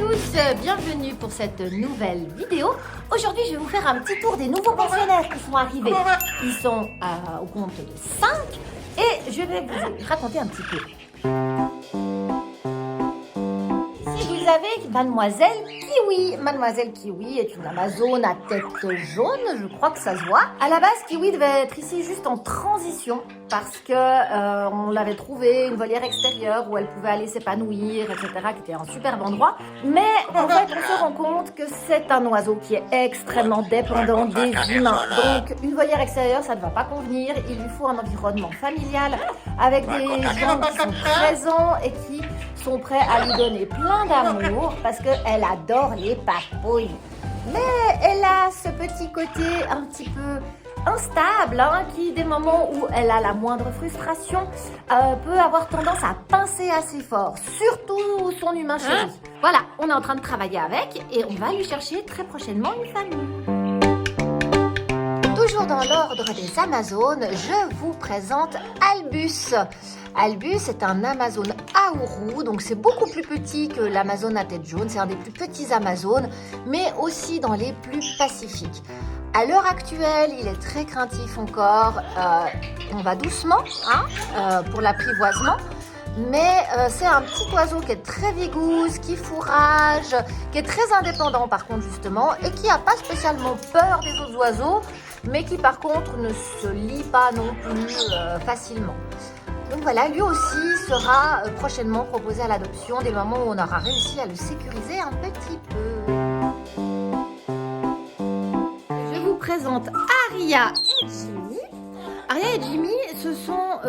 tous, bienvenue pour cette nouvelle vidéo. Aujourd'hui, je vais vous faire un petit tour des nouveaux pensionnaires qui sont arrivés. Ils sont au compte de 5 et je vais vous raconter un petit peu. Ici, vous avez Mademoiselle Kiwi. Mademoiselle Kiwi est une Amazone à tête jaune, je crois que ça se voit. À la base, Kiwi devait être ici juste en transition parce que on l'avait trouvé une volière extérieure où elle pouvait aller s'épanouir, etc., qui était un superbe endroit. Mais en fait, on se rend compte que c'est un oiseau qui est extrêmement dépendant des humains. Donc, une volière extérieure, ça ne va pas convenir. Il lui faut un environnement familial avec des gens qui sont présents et qui sont prêts à lui donner plein d'amour parce qu'elle adore les papouilles. Mais elle a ce petit côté un petit peu instable, qui des moments où elle a la moindre frustration peut avoir tendance à pincer assez fort, surtout son humain chéri. Voilà, on est en train de travailler avec et on va lui chercher très prochainement une famille. Toujours dans l'ordre des Amazones, je vous présente Albus. Albus est un Amazone Auru, donc c'est beaucoup plus petit que l'Amazone à tête jaune. C'est un des plus petits Amazones, mais aussi dans les plus pacifiques. À l'heure actuelle, il est très craintif encore. On va doucement pour l'apprivoisement. Mais c'est un petit oiseau qui est très vigouze, qui fourrage, qui est très indépendant par contre justement, et qui n'a pas spécialement peur des autres oiseaux, mais qui par contre ne se lie pas non plus facilement. Donc voilà, lui aussi sera prochainement proposé à l'adoption dès le moment où on aura réussi à le sécuriser un petit peu. Je vous présente Aria et Jimmy. Aria et Jimmy, ce sont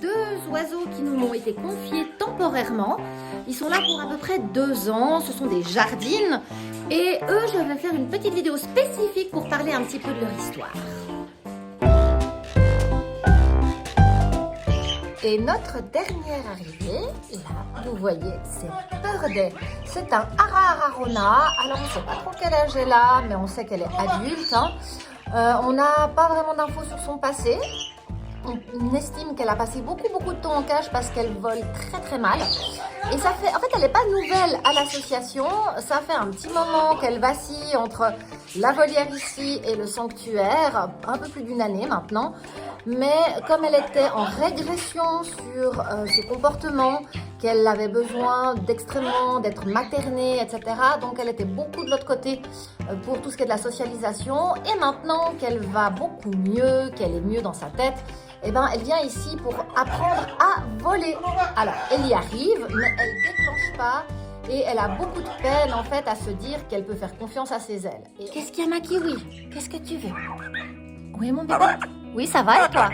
deux oiseaux qui nous ont été confiés temporairement. Ils sont là pour à peu près 2 ans. Ce sont des jardines. Et eux, je vais faire une petite vidéo spécifique pour parler un petit peu de leur histoire. Et notre dernière arrivée, là, vous voyez, c'est Birdie. C'est un Ara-Ararona. Alors, on ne sait pas trop quel âge elle a, mais on sait qu'elle est adulte. On n'a pas vraiment d'infos sur son passé. On estime qu'elle a passé beaucoup de temps en cage parce qu'elle vole très mal. Et ça fait, en fait, elle n'est pas nouvelle à l'association. Ça fait un petit moment qu'elle vacille entre la volière ici et le sanctuaire, un peu plus d'1 année maintenant. Mais comme elle était en régression sur ses comportements, qu'elle avait besoin d'être maternée, etc. Donc elle était beaucoup de l'autre côté pour tout ce qui est de la socialisation. Et maintenant qu'elle va beaucoup mieux, qu'elle est mieux dans sa tête, eh ben, elle vient ici pour apprendre à voler. Alors, elle y arrive, mais elle ne déclenche pas. Et elle a beaucoup de peine, en fait, à se dire qu'elle peut faire confiance à ses ailes. Qu'est-ce qu'il y a, ma Kiwi? Qu'est-ce que tu veux? Oui, mon bébé? Oui, ça va et toi?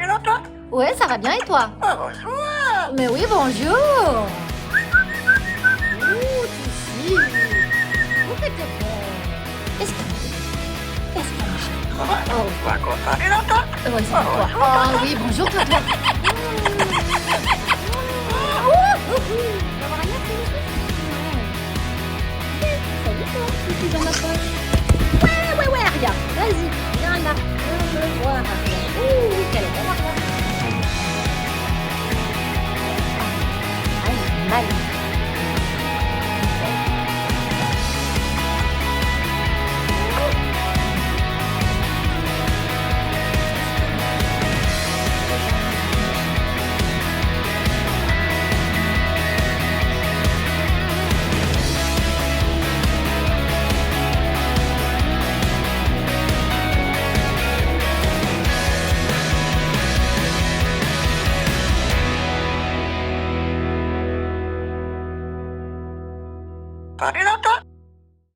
Oui, ça va bien et toi? Mais oui, bonjour. Ouh, tu suis. Où que t'es belle? Qu'est-ce que ouais, c'est pour toi. Oh oui, bonjour toi. Salut toi, tu es dans ma poche. Ouais, Aria. Vas-y, viens là. Je veux voir Aria. Ouh, quelle est belle Aria. Ah, elle est magnifique.